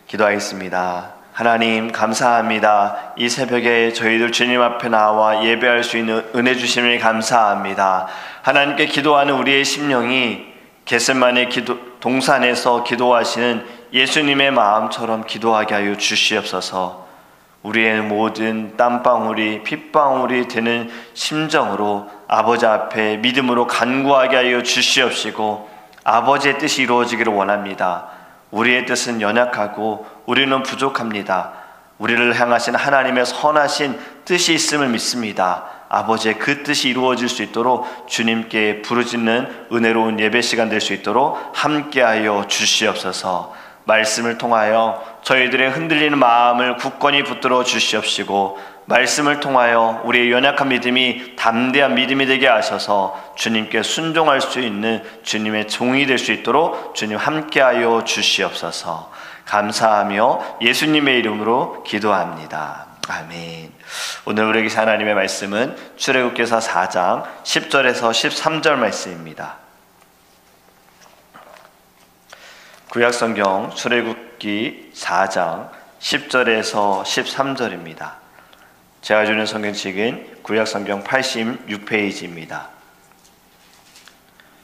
기도하겠습니다. 하나님 감사합니다. 이 새벽에 저희들 주님 앞에 나와 예배할 수 있는 은혜 주심을 감사합니다. 하나님께 기도하는 우리의 심령이 겟세마네 동산에서 기도하시는 예수님의 마음처럼 기도하게 하여 주시옵소서. 우리의 모든 땀방울이 핏방울이 되는 심정으로 아버지 앞에 믿음으로 간구하게 하여 주시옵시고 아버지의 뜻이 이루어지기를 원합니다. 우리의 뜻은 연약하고 우리는 부족합니다. 우리를 향하신 하나님의 선하신 뜻이 있음을 믿습니다. 아버지의 그 뜻이 이루어질 수 있도록 주님께 부르짖는 은혜로운 예배 시간 될 수 있도록 함께하여 주시옵소서. 말씀을 통하여 저희들의 흔들리는 마음을 굳건히 붙들어 주시옵시고 말씀을 통하여 우리의 연약한 믿음이 담대한 믿음이 되게 하셔서 주님께 순종할 수 있는 주님의 종이 될 수 있도록 주님 함께하여 주시옵소서. 감사하며 예수님의 이름으로 기도합니다. 아멘. 오늘 우리에게 하나님의 말씀은 출애굽기서 4장 10절에서 13절 말씀입니다. 구약성경 출애굽기 4장 10절에서 13절입니다. 제가 주는 성경책은 구약성경 86페이지입니다.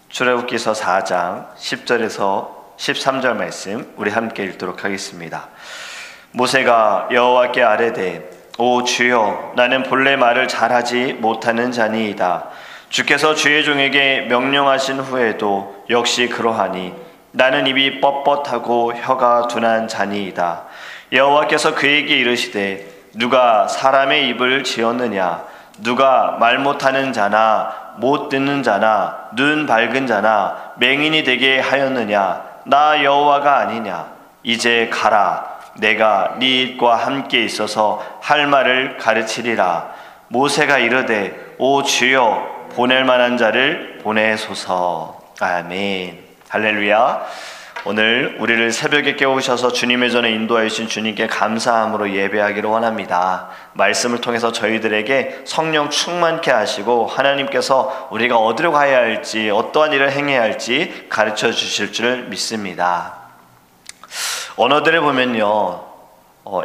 출애굽기서 4장 10절에서 13절 말씀 우리 함께 읽도록 하겠습니다. 모세가 여호와께 아뢰되 오 주여 나는 본래 말을 잘하지 못하는 자니이다. 주께서 주의 종에게 명령하신 후에도 역시 그러하니 나는 입이 뻣뻣하고 혀가 둔한 자니이다. 여호와께서 그에게 이르시되 누가 사람의 입을 지었느냐? 누가 말 못하는 자나 못 듣는 자나 눈 밝은 자나 맹인이 되게 하였느냐? 나 여호와가 아니냐? 이제 가라. 내가 네 입과 함께 있어서 할 말을 가르치리라. 모세가 이르되 오 주여 보낼 만한 자를 보내소서. 아멘. 할렐루야. 오늘 우리를 새벽에 깨우셔서 주님의 전에 인도하여 주신 주님께 감사함으로 예배하기를 원합니다. 말씀을 통해서 저희들에게 성령 충만케 하시고 하나님께서 우리가 어디로 가야 할지 어떠한 일을 행해야 할지 가르쳐 주실 줄 믿습니다. 언어들을 보면요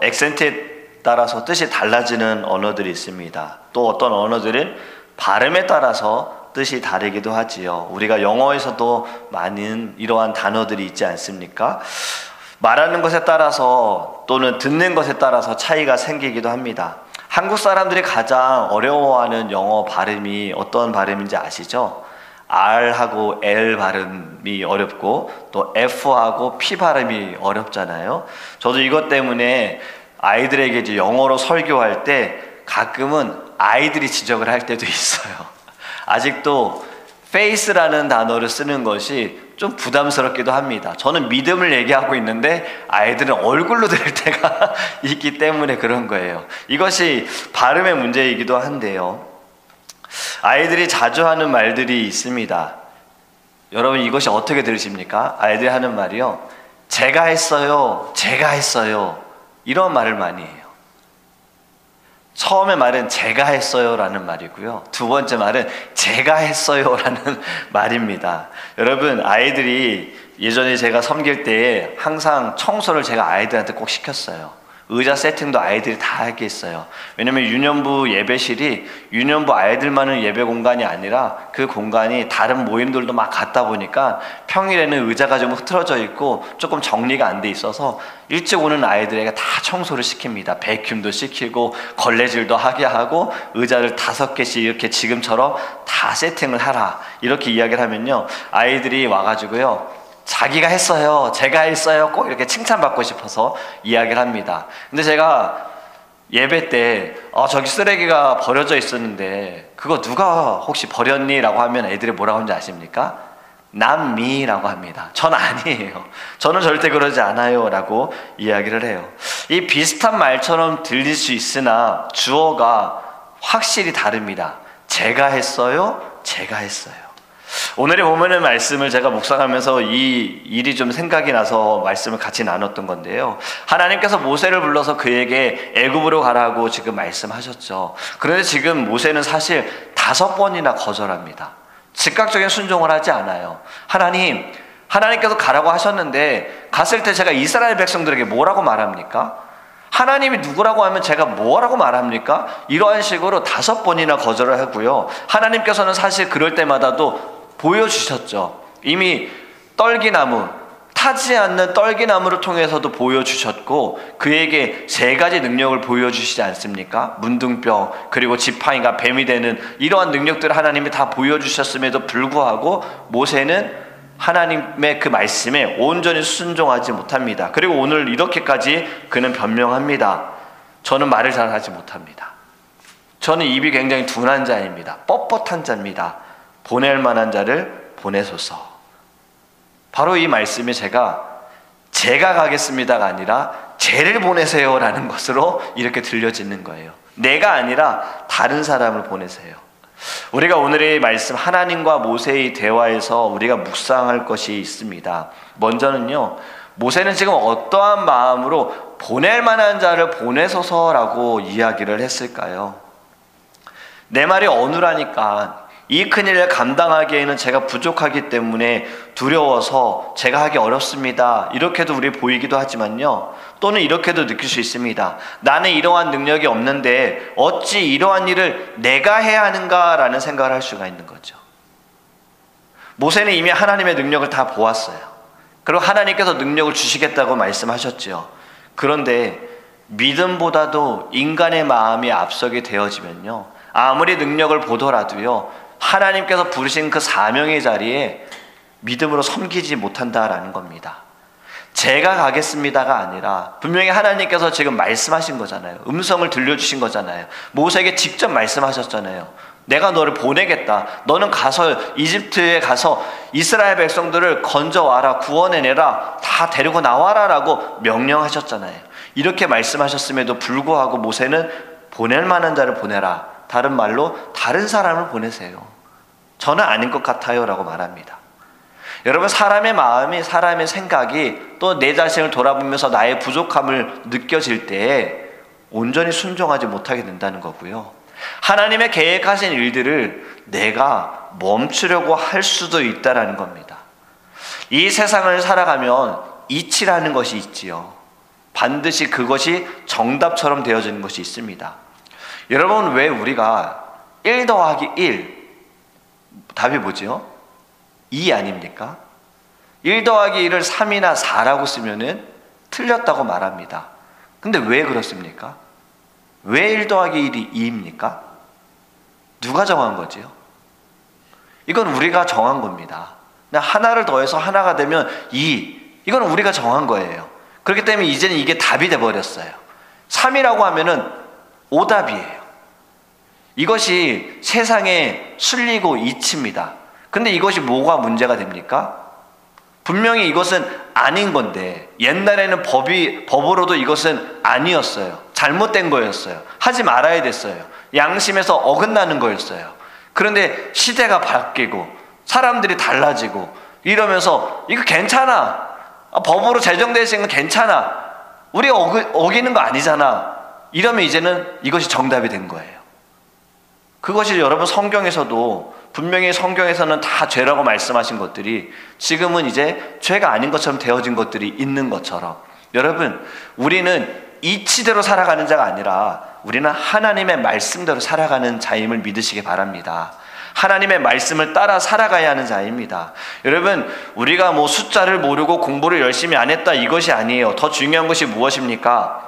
액센트에 따라서 뜻이 달라지는 언어들이 있습니다. 또 어떤 언어들은 발음에 따라서 뜻이 다르기도 하지요. 우리가 영어에서도 많은 이러한 단어들이 있지 않습니까? 말하는 것에 따라서 또는 듣는 것에 따라서 차이가 생기기도 합니다. 한국 사람들이 가장 어려워하는 영어 발음이 어떤 발음인지 아시죠? R하고 L 발음이 어렵고 또 F하고 P 발음이 어렵잖아요. 저도 이것 때문에 아이들에게 이제 영어로 설교할 때 가끔은 아이들이 지적을 할 때도 있어요. 아직도 face라는 단어를 쓰는 것이 좀 부담스럽기도 합니다. 저는 믿음을 얘기하고 있는데 아이들은 얼굴로 들을 때가 있기 때문에 그런 거예요. 이것이 발음의 문제이기도 한데요. 아이들이 자주 하는 말들이 있습니다. 여러분 이것이 어떻게 들으십니까? 아이들이 하는 말이요. 제가 했어요. 제가 했어요. 이런 말을 많이 해요. 처음에 말은 제가 했어요 라는 말이고요. 두 번째 말은 제가 했어요 라는 말입니다. 여러분 아이들이 예전에 제가 섬길 때에 항상 청소를 제가 아이들한테 꼭 시켰어요. 의자 세팅도 아이들이 다 하게 했어요. 왜냐면 유년부 예배실이 유년부 아이들만의 예배 공간이 아니라 그 공간이 다른 모임들도 막 갔다 보니까 평일에는 의자가 좀 흐트러져 있고 조금 정리가 안 돼 있어서 일찍 오는 아이들에게 다 청소를 시킵니다. 베큐움도 시키고 걸레질도 하게 하고 의자를 5개씩 이렇게 지금처럼 다 세팅을 하라 이렇게 이야기를 하면요 아이들이 와가지고요 자기가 했어요. 제가 했어요. 꼭 이렇게 칭찬받고 싶어서 이야기를 합니다. 근데 제가 예배 때 저기 쓰레기가 버려져 있었는데 그거 누가 혹시 버렸니? 라고 하면 애들이 뭐라고 하는지 아십니까? Not me 라고 합니다. 전 아니에요. 저는 절대 그러지 않아요 라고 이야기를 해요. 이 비슷한 말처럼 들릴 수 있으나 주어가 확실히 다릅니다. 제가 했어요. 제가 했어요. 오늘의 본문의 말씀을 제가 묵상하면서 이 일이 좀 생각이 나서 말씀을 같이 나눴던 건데요. 하나님께서 모세를 불러서 그에게 애굽으로 가라고 지금 말씀하셨죠. 그런데 지금 모세는 사실 5번이나 거절합니다. 즉각적인 순종을 하지 않아요. 하나님, 하나님께서 가라고 하셨는데 갔을 때 제가 이스라엘 백성들에게 뭐라고 말합니까? 하나님이 누구라고 하면 제가 뭐라고 말합니까? 이러한 식으로 5번이나 거절을 하고요. 하나님께서는 사실 그럴 때마다도 보여주셨죠. 이미 떨기나무, 타지 않는 떨기나무를 통해서도 보여주셨고 그에게 3가지 능력을 보여주시지 않습니까? 문둥병, 그리고 지팡이가 뱀이 되는 이러한 능력들을 하나님이 다 보여주셨음에도 불구하고 모세는 하나님의 그 말씀에 온전히 순종하지 못합니다. 그리고 오늘 이렇게까지 그는 변명합니다. 저는 말을 잘하지 못합니다. 저는 입이 굉장히 둔한 자입니다. 뻣뻣한 자입니다. 보낼 만한 자를 보내소서. 바로 이 말씀이 제가 가겠습니다가 아니라 쟤를 보내세요 라는 것으로 이렇게 들려지는 거예요. 내가 아니라 다른 사람을 보내세요. 우리가 오늘의 말씀 하나님과 모세의 대화에서 우리가 묵상할 것이 있습니다. 먼저는요, 모세는 지금 어떠한 마음으로 보낼 만한 자를 보내소서라고 이야기를 했을까요? 내 말이 어눌하니까 이 큰일을 감당하기에는 제가 부족하기 때문에 두려워서 제가 하기 어렵습니다. 이렇게도 우리 보이기도 하지만요. 또는 이렇게도 느낄 수 있습니다. 나는 이러한 능력이 없는데 어찌 이러한 일을 내가 해야 하는가라는 생각을 할 수가 있는 거죠. 모세는 이미 하나님의 능력을 다 보았어요. 그리고 하나님께서 능력을 주시겠다고 말씀하셨죠. 그런데 믿음보다도 인간의 마음이 앞서게 되어지면요. 아무리 능력을 보더라도요. 하나님께서 부르신 그 사명의 자리에 믿음으로 섬기지 못한다라는 겁니다. 제가 가겠습니다가 아니라 분명히 하나님께서 지금 말씀하신 거잖아요. 음성을 들려주신 거잖아요. 모세에게 직접 말씀하셨잖아요. 내가 너를 보내겠다. 너는 가서 이집트에 가서 이스라엘 백성들을 건져와라, 구원해내라, 다 데리고 나와라 라고 명령하셨잖아요. 이렇게 말씀하셨음에도 불구하고 모세는 보낼 만한 자를 보내라. 다른 말로 다른 사람을 보내세요. 저는 아닌 것 같아요 라고 말합니다. 여러분, 사람의 마음이, 사람의 생각이 또 내 자신을 돌아보면서 나의 부족함을 느껴질 때에 온전히 순종하지 못하게 된다는 거고요. 하나님의 계획하신 일들을 내가 멈추려고 할 수도 있다는 겁니다. 이 세상을 살아가면 이치라는 것이 있지요. 반드시 그것이 정답처럼 되어지는 것이 있습니다. 여러분, 왜 우리가 1 더하기 1 답이 뭐죠? 2 아닙니까? 1 더하기 1을 3이나 4라고 쓰면은 틀렸다고 말합니다. 근데 왜 그렇습니까? 왜 1 더하기 1이 2입니까? 누가 정한 거지요? 이건 우리가 정한 겁니다. 그냥 하나를 더해서 하나가 되면 2. 이건 우리가 정한 거예요. 그렇기 때문에 이제는 이게 답이 돼버렸어요. 3이라고 하면은 오답이에요. 이것이 세상의 순리고 이치입니다. 근데 이것이 뭐가 문제가 됩니까? 분명히 이것은 아닌 건데 옛날에는 법으로도 이것은 아니었어요. 잘못된 거였어요. 하지 말아야 됐어요. 양심에서 어긋나는 거였어요. 그런데 시대가 바뀌고 사람들이 달라지고 이러면서 이거 괜찮아. 법으로 제정되어 있는 건 괜찮아. 우리가 어기는 거 아니잖아. 이러면 이제는 이것이 정답이 된 거예요. 그것이 여러분 성경에서도 분명히 성경에서는 다 죄라고 말씀하신 것들이 지금은 이제 죄가 아닌 것처럼 되어진 것들이 있는 것처럼, 여러분, 우리는 이치대로 살아가는 자가 아니라 우리는 하나님의 말씀대로 살아가는 자임을 믿으시기 바랍니다. 하나님의 말씀을 따라 살아가야 하는 자입니다. 여러분, 우리가 뭐 숫자를 모르고 공부를 열심히 안 했다 이것이 아니에요. 더 중요한 것이 무엇입니까?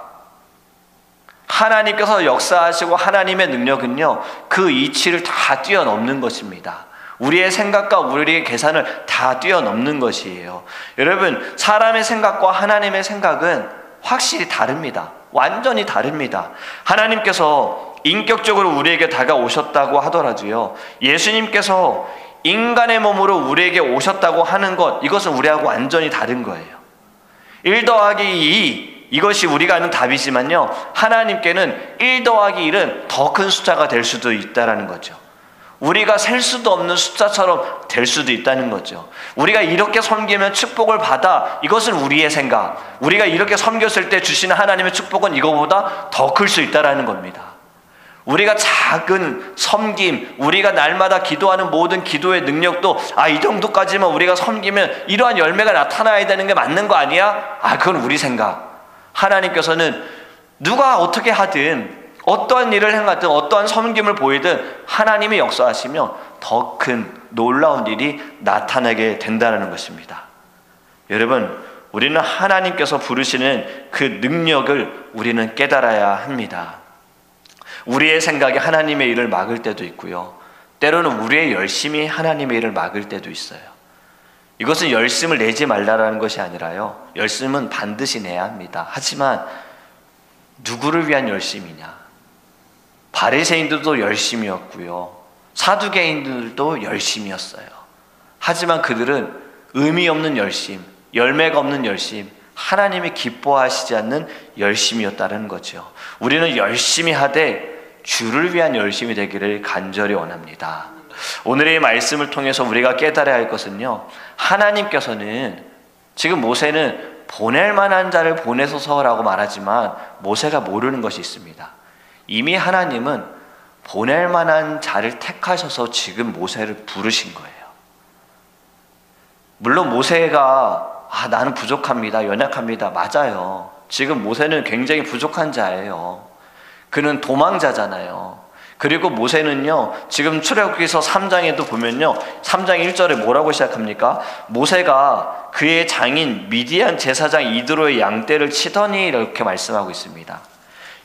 하나님께서 역사하시고 하나님의 능력은요, 그 이치를 다 뛰어넘는 것입니다. 우리의 생각과 우리의 계산을 다 뛰어넘는 것이에요. 여러분, 사람의 생각과 하나님의 생각은 확실히 다릅니다. 완전히 다릅니다. 하나님께서 인격적으로 우리에게 다가오셨다고 하더라도요, 예수님께서 인간의 몸으로 우리에게 오셨다고 하는 것, 이것은 우리하고 완전히 다른 거예요. 1 더하기 2, 이것이 우리가 아는 답이지만요, 하나님께는 1 더하기 1은 더 큰 숫자가 될 수도 있다는 거죠. 우리가 셀 수도 없는 숫자처럼 될 수도 있다는 거죠. 우리가 이렇게 섬기면 축복을 받아, 이것은 우리의 생각. 우리가 이렇게 섬겼을 때 주시는 하나님의 축복은 이거보다 더 클 수 있다는 겁니다. 우리가 작은 섬김, 우리가 날마다 기도하는 모든 기도의 능력도 이 정도까지만 우리가 섬기면 이러한 열매가 나타나야 되는 게 맞는 거 아니야? 그건 우리 생각. 하나님께서는 누가 어떻게 하든 어떠한 일을 행하든 어떠한 섬김을 보이든 하나님이 역사하시며 더 큰 놀라운 일이 나타나게 된다는 것입니다. 여러분, 우리는 하나님께서 부르시는 그 능력을 우리는 깨달아야 합니다. 우리의 생각이 하나님의 일을 막을 때도 있고요, 때로는 우리의 열심이 하나님의 일을 막을 때도 있어요. 이것은 열심을 내지 말라라는 것이 아니라요, 열심은 반드시 내야 합니다. 하지만 누구를 위한 열심이냐? 바리새인들도 열심이었고요, 사두개인들도 열심이었어요. 하지만 그들은 의미 없는 열심, 열매가 없는 열심, 하나님이 기뻐하시지 않는 열심이었다는 거죠. 우리는 열심히 하되 주를 위한 열심이 되기를 간절히 원합니다. 오늘의 말씀을 통해서 우리가 깨달아야 할 것은요, 하나님께서는 지금 모세는 보낼 만한 자를 보내소서라고 말하지만 모세가 모르는 것이 있습니다. 이미 하나님은 보낼 만한 자를 택하셔서 지금 모세를 부르신 거예요. 물론 모세가 나는 부족합니다, 연약합니다, 맞아요. 지금 모세는 굉장히 부족한 자예요. 그는 도망자잖아요. 그리고 모세는요, 지금 출애굽기서 3장에도 보면요, 3장 1절에 뭐라고 시작합니까? 모세가 그의 장인 미디안 제사장 이드로의 양떼를 치더니 이렇게 말씀하고 있습니다.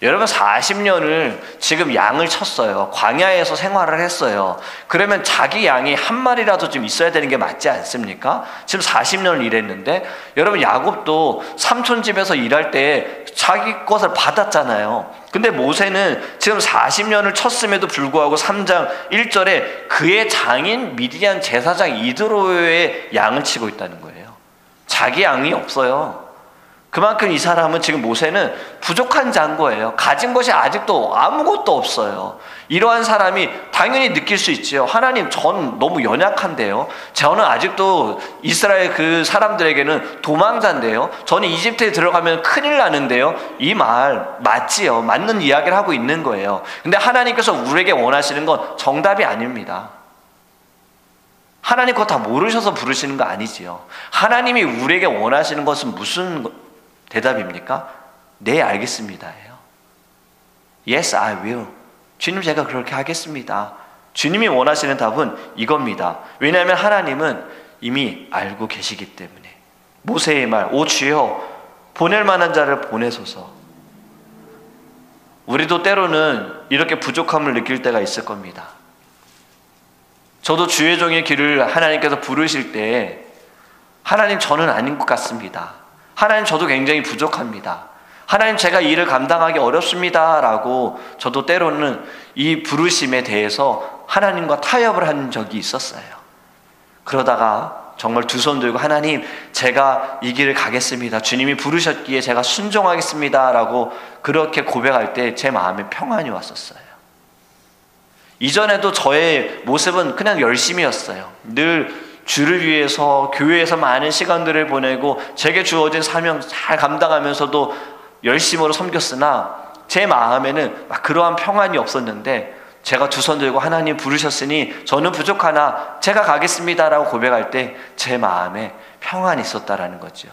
여러분, 40년을 지금 양을 쳤어요. 광야에서 생활을 했어요. 그러면 자기 양이 한 마리라도 좀 있어야 되는 게 맞지 않습니까? 지금 40년을 일했는데, 여러분, 야곱도 삼촌 집에서 일할 때 자기 것을 받았잖아요. 근데 모세는 지금 40년을 쳤음에도 불구하고 3장 1절에 그의 장인 미디안 제사장 이드로의 양을 치고 있다는 거예요. 자기 양이 없어요. 그만큼 이 사람은, 지금 모세는 부족한 자인 거예요. 가진 것이 아직도 아무것도 없어요. 이러한 사람이 당연히 느낄 수 있지요. 하나님, 전 너무 연약한데요. 저는 아직도 이스라엘 그 사람들에게는 도망자인데요. 저는 이집트에 들어가면 큰일 나는데요. 이 말 맞지요. 맞는 이야기를 하고 있는 거예요. 근데 하나님께서 우리에게 원하시는 건 정답이 아닙니다. 하나님 그거 다 모르셔서 부르시는 거 아니지요. 하나님이 우리에게 원하시는 것은 무슨 대답입니까? 네, 알겠습니다예요. Yes, I will. 주님, 제가 그렇게 하겠습니다. 주님이 원하시는 답은 이겁니다. 왜냐하면 하나님은 이미 알고 계시기 때문에. 모세의 말, 오 주여, 보낼 만한 자를 보내소서. 우리도 때로는 이렇게 부족함을 느낄 때가 있을 겁니다. 저도 주의 종의 길을 하나님께서 부르실 때, 하나님, 저는 아닌 것 같습니다. 하나님, 저도 굉장히 부족합니다. 하나님, 제가 이 일을 감당하기 어렵습니다 라고 저도 때로는 이 부르심에 대해서 하나님과 타협을 한 적이 있었어요. 그러다가 정말 두 손 들고, 하나님, 제가 이 길을 가겠습니다, 주님이 부르셨기에 제가 순종하겠습니다 라고 그렇게 고백할 때 제 마음에 평안이 왔었어요. 이전에도 저의 모습은 그냥 열심이었어요. 늘 주를 위해서 교회에서 많은 시간들을 보내고 제게 주어진 사명 잘 감당하면서도 열심으로 섬겼으나 제 마음에는 막 그러한 평안이 없었는데, 제가 두 손 들고 하나님 부르셨으니 저는 부족하나 제가 가겠습니다 라고 고백할 때 제 마음에 평안이 있었다라는 거죠.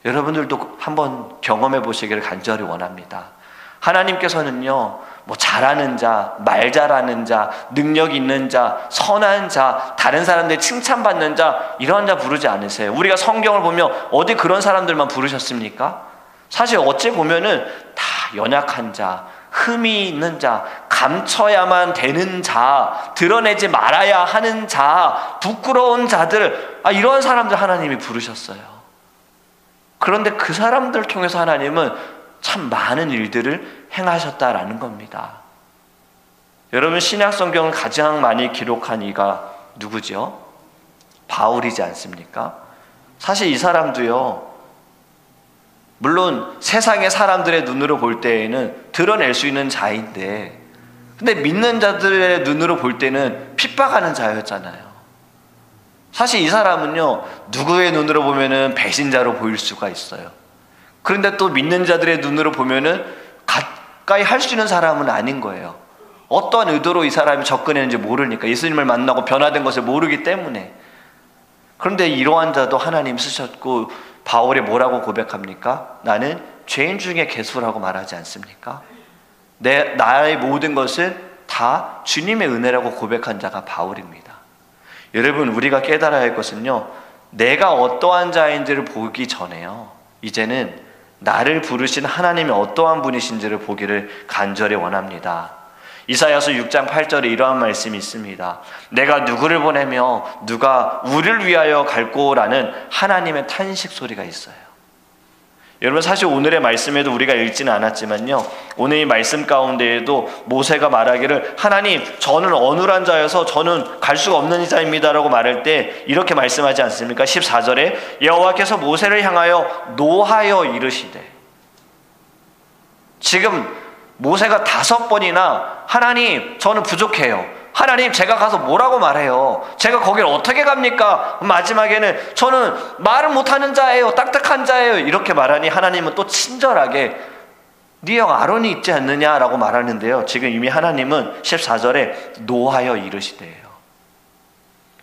여러분들도 한번 경험해 보시기를 간절히 원합니다. 하나님께서는요, 뭐 잘하는 자, 말 잘하는 자, 능력 있는 자, 선한 자, 다른 사람들 칭찬받는 자, 이런 자 부르지 않으세요. 우리가 성경을 보면 어디 그런 사람들만 부르셨습니까? 사실 어찌 보면은 다 연약한 자, 흠이 있는 자, 감춰야만 되는 자, 드러내지 말아야 하는 자, 부끄러운 자들, 이런 사람들 하나님이 부르셨어요. 그런데 그 사람들 통해서 하나님은 참 많은 일들을 행하셨다라는 겁니다. 여러분, 신약 성경을 가장 많이 기록한 이가 누구죠? 바울이지 않습니까? 사실 이 사람도요, 물론 세상의 사람들의 눈으로 볼 때에는 드러낼 수 있는 자인데, 근데 믿는 자들의 눈으로 볼 때는 핍박하는 자였잖아요. 사실 이 사람은요, 누구의 눈으로 보면은 배신자로 보일 수가 있어요. 그런데 또 믿는 자들의 눈으로 보면은 가까이 할 수 있는 사람은 아닌 거예요. 어떠한 의도로 이 사람이 접근했는지 모르니까, 예수님을 만나고 변화된 것을 모르기 때문에. 그런데 이러한 자도 하나님 쓰셨고, 바울이 뭐라고 고백합니까? 나는 죄인 중에 괴수라고 말하지 않습니까? 나의 모든 것은 다 주님의 은혜라고 고백한 자가 바울입니다. 여러분, 우리가 깨달아야 할 것은요, 내가 어떠한 자인지를 보기 전에요, 이제는 나를 부르신 하나님이 어떠한 분이신지를 보기를 간절히 원합니다. 이사야서 6장 8절에 이러한 말씀이 있습니다. 내가 누구를 보내며 누가 우리를 위하여 갈꼬라는 하나님의 탄식 소리가 있어요. 여러분, 사실 오늘의 말씀에도 우리가 읽지는 않았지만요, 오늘 이 말씀 가운데에도 모세가 말하기를 하나님, 저는 어눌한 자여서 저는 갈 수가 없는 자입니다 라고 말할 때 이렇게 말씀하지 않습니까? 14절에 여호와께서 모세를 향하여 노하여 이르시되, 지금 모세가 5번이나 하나님, 저는 부족해요, 하나님, 제가 가서 뭐라고 말해요, 제가 거길 어떻게 갑니까? 마지막에는 저는 말을 못하는 자예요, 딱딱한 자예요, 이렇게 말하니 하나님은 또 친절하게 네 형 아론이 있지 않느냐라고 말하는데요, 지금 이미 하나님은 14절에 노하여 이르시대요.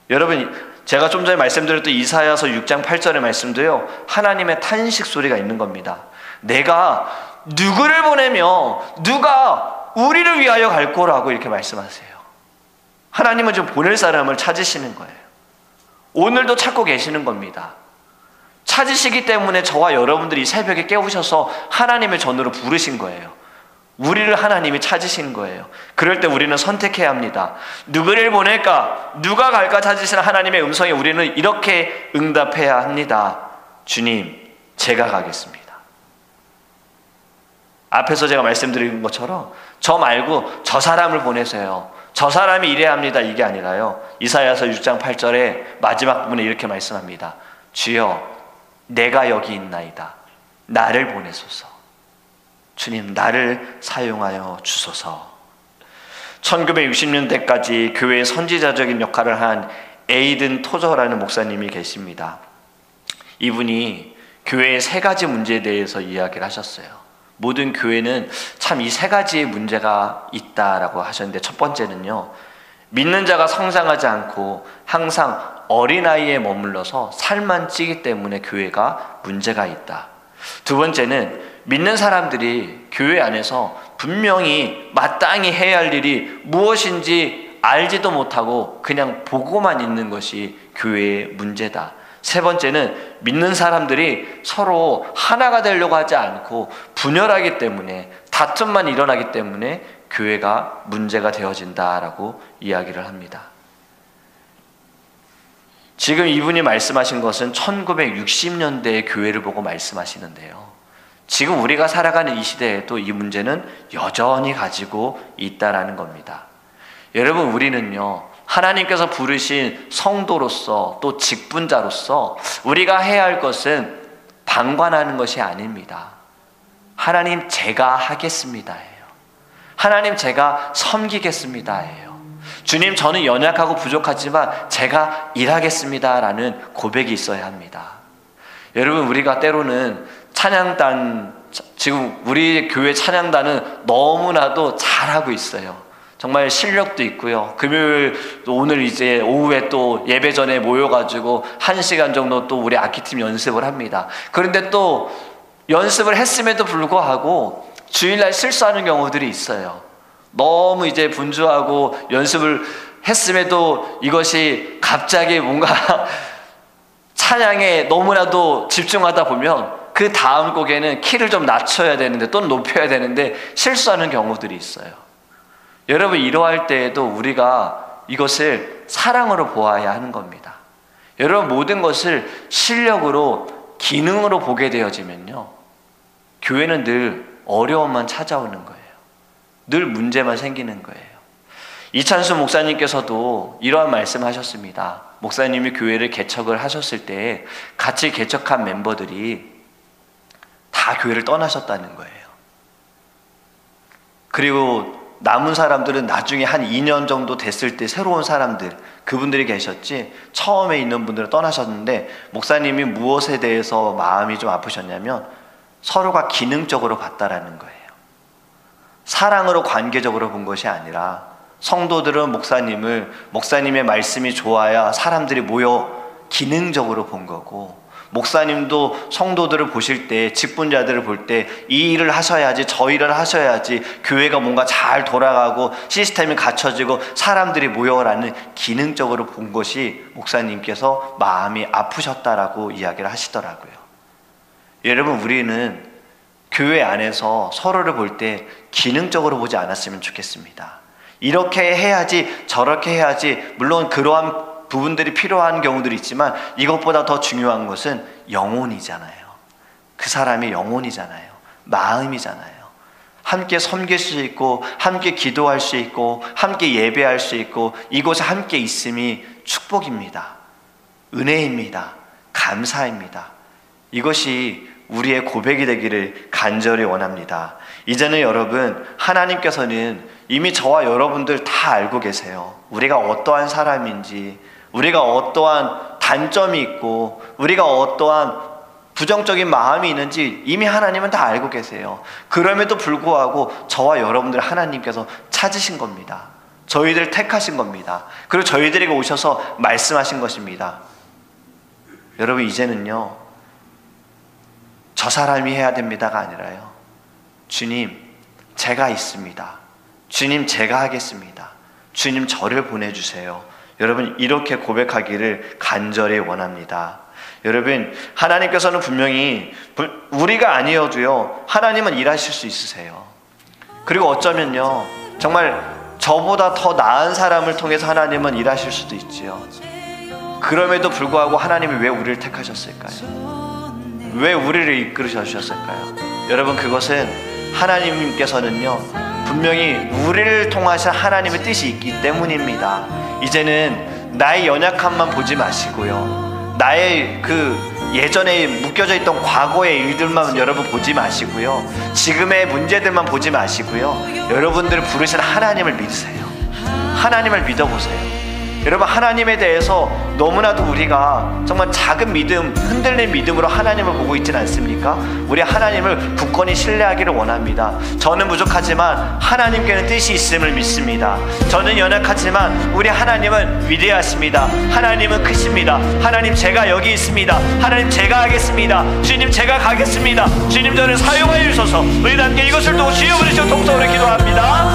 여러분, 제가 좀 전에 말씀드렸던 이사야서 6장 8절의 말씀도요, 하나님의 탄식 소리가 있는 겁니다. 내가 누구를 보내며 누가 우리를 위하여 갈 거라고 이렇게 말씀하세요. 하나님은 좀 보낼 사람을 찾으시는 거예요. 오늘도 찾고 계시는 겁니다. 찾으시기 때문에 저와 여러분들이 새벽에 깨우셔서 하나님의 전으로 부르신 거예요. 우리를 하나님이 찾으신 거예요. 그럴 때 우리는 선택해야 합니다. 누구를 보낼까? 누가 갈까 찾으시는 하나님의 음성에 우리는 이렇게 응답해야 합니다. 주님, 제가 가겠습니다. 앞에서 제가 말씀드린 것처럼 저 말고 저 사람을 보내세요, 저 사람이 이래야 합니다, 이게 아니라요, 이사야서 6장 8절에 마지막 부분에 이렇게 말씀합니다. 주여, 내가 여기 있나이다, 나를 보내소서. 주님, 나를 사용하여 주소서. 1960년대까지 교회의 선지자적인 역할을 한 에이든 토저라는 목사님이 계십니다. 이분이 교회의 3가지 문제에 대해서 이야기를 하셨어요. 모든 교회는 참 이 3가지의 문제가 있다라고 하셨는데, 첫 번째는요, 믿는 자가 성장하지 않고 항상 어린아이에 머물러서 살만 찌기 때문에 교회가 문제가 있다. 두 번째는 믿는 사람들이 교회 안에서 분명히 마땅히 해야 할 일이 무엇인지 알지도 못하고 그냥 보고만 있는 것이 교회의 문제다. 세 번째는 믿는 사람들이 서로 하나가 되려고 하지 않고 분열하기 때문에, 다툼만 일어나기 때문에 교회가 문제가 되어진다라고 이야기를 합니다. 지금 이분이 말씀하신 것은 1960년대의 교회를 보고 말씀하시는데요, 지금 우리가 살아가는 이 시대에도 이 문제는 여전히 가지고 있다라는 겁니다. 여러분, 우리는요, 하나님께서 부르신 성도로서 또 직분자로서 우리가 해야 할 것은 방관하는 것이 아닙니다. 하나님, 제가 하겠습니다예요. 하나님, 제가 섬기겠습니다예요. 주님, 저는 연약하고 부족하지만 제가 일하겠습니다라는 고백이 있어야 합니다. 여러분, 우리가 때로는 찬양단, 지금 우리 교회 찬양단은 너무나도 잘하고 있어요. 정말 실력도 있고요. 금요일 오늘 이제 오후에 또 예배 전에 모여가지고 1시간 정도 또 우리 악기팀 연습을 합니다. 그런데 또 연습을 했음에도 불구하고 주일날 실수하는 경우들이 있어요. 너무 이제 분주하고 연습을 했음에도 이것이 갑자기 뭔가 찬양에 너무나도 집중하다 보면 그 다음 곡에는 키를 좀 낮춰야 되는데 또는 높여야 되는데 실수하는 경우들이 있어요. 여러분, 이러할 때에도 우리가 이것을 사랑으로 보아야 하는 겁니다. 여러분, 모든 것을 실력으로, 기능으로 보게 되어지면요, 교회는 늘 어려움만 찾아오는 거예요. 늘 문제만 생기는 거예요. 이찬수 목사님께서도 이러한 말씀하셨습니다. 목사님이 교회를 개척을 하셨을 때 같이 개척한 멤버들이 다 교회를 떠나셨다는 거예요. 그리고 남은 사람들은 나중에 한 2년 정도 됐을 때 새로운 사람들, 그분들이 계셨지, 처음에 있는 분들은 떠나셨는데, 목사님이 무엇에 대해서 마음이 좀 아프셨냐면 서로가 기능적으로 봤다라는 거예요. 사랑으로 관계적으로 본 것이 아니라 성도들은 목사님의 말씀이 좋아야 사람들이 모여 기능적으로 본 거고, 목사님도 성도들을 보실 때, 직분자들을 볼 때 이 일을 하셔야지, 저 일을 하셔야지 교회가 뭔가 잘 돌아가고 시스템이 갖춰지고 사람들이 모여라는 기능적으로 본 것이 목사님께서 마음이 아프셨다라고 이야기를 하시더라고요. 여러분, 우리는 교회 안에서 서로를 볼 때 기능적으로 보지 않았으면 좋겠습니다. 이렇게 해야지, 저렇게 해야지, 물론 그러한 부분들이 필요한 경우들이 있지만 이것보다 더 중요한 것은 영혼이잖아요. 그 사람의 영혼이잖아요. 마음이잖아요. 함께 섬길 수 있고, 함께 기도할 수 있고, 함께 예배할 수 있고, 이곳에 함께 있음이 축복입니다. 은혜입니다. 감사입니다. 이것이 우리의 고백이 되기를 간절히 원합니다. 이제는 여러분, 하나님께서는 이미 저와 여러분들 다 알고 계세요. 우리가 어떠한 사람인지, 우리가 어떠한 단점이 있고, 우리가 어떠한 부정적인 마음이 있는지 이미 하나님은 다 알고 계세요. 그럼에도 불구하고 저와 여러분들 하나님께서 찾으신 겁니다. 저희들을 택하신 겁니다. 그리고 저희들에게 오셔서 말씀하신 것입니다. 여러분, 이제는요, 저 사람이 해야 됩니다가 아니라요, 주님, 제가 있습니다. 주님, 제가 하겠습니다. 주님, 저를 보내주세요. 여러분, 이렇게 고백하기를 간절히 원합니다. 여러분, 하나님께서는 분명히 우리가 아니어도요, 하나님은 일하실 수 있으세요. 그리고 어쩌면요, 정말 저보다 더 나은 사람을 통해서 하나님은 일하실 수도 있지요. 그럼에도 불구하고 하나님이 왜 우리를 택하셨을까요? 왜 우리를 이끌으셔 주셨을까요? 여러분, 그것은 하나님께서는요, 분명히 우리를 통하신 하나님의 뜻이 있기 때문입니다. 이제는 나의 연약함만 보지 마시고요, 나의 예전에 묶여져 있던 과거의 일들만 여러분 보지 마시고요, 지금의 문제들만 보지 마시고요, 여러분들을 부르신 하나님을 믿으세요. 하나님을 믿어보세요. 여러분, 하나님에 대해서 너무나도 우리가 정말 작은 믿음, 흔들린 믿음으로 하나님을 보고 있지는 않습니까? 우리 하나님을 굳건히 신뢰하기를 원합니다. 저는 부족하지만 하나님께는 뜻이 있음을 믿습니다. 저는 연약하지만 우리 하나님은 위대하십니다. 하나님은 크십니다. 하나님, 제가 여기 있습니다. 하나님, 제가 하겠습니다. 주님, 제가 가겠습니다. 주님, 저를 사용하여 주셔서 우리 함께 이것을 두고 주여 부르시고 통성으로 기도합니다.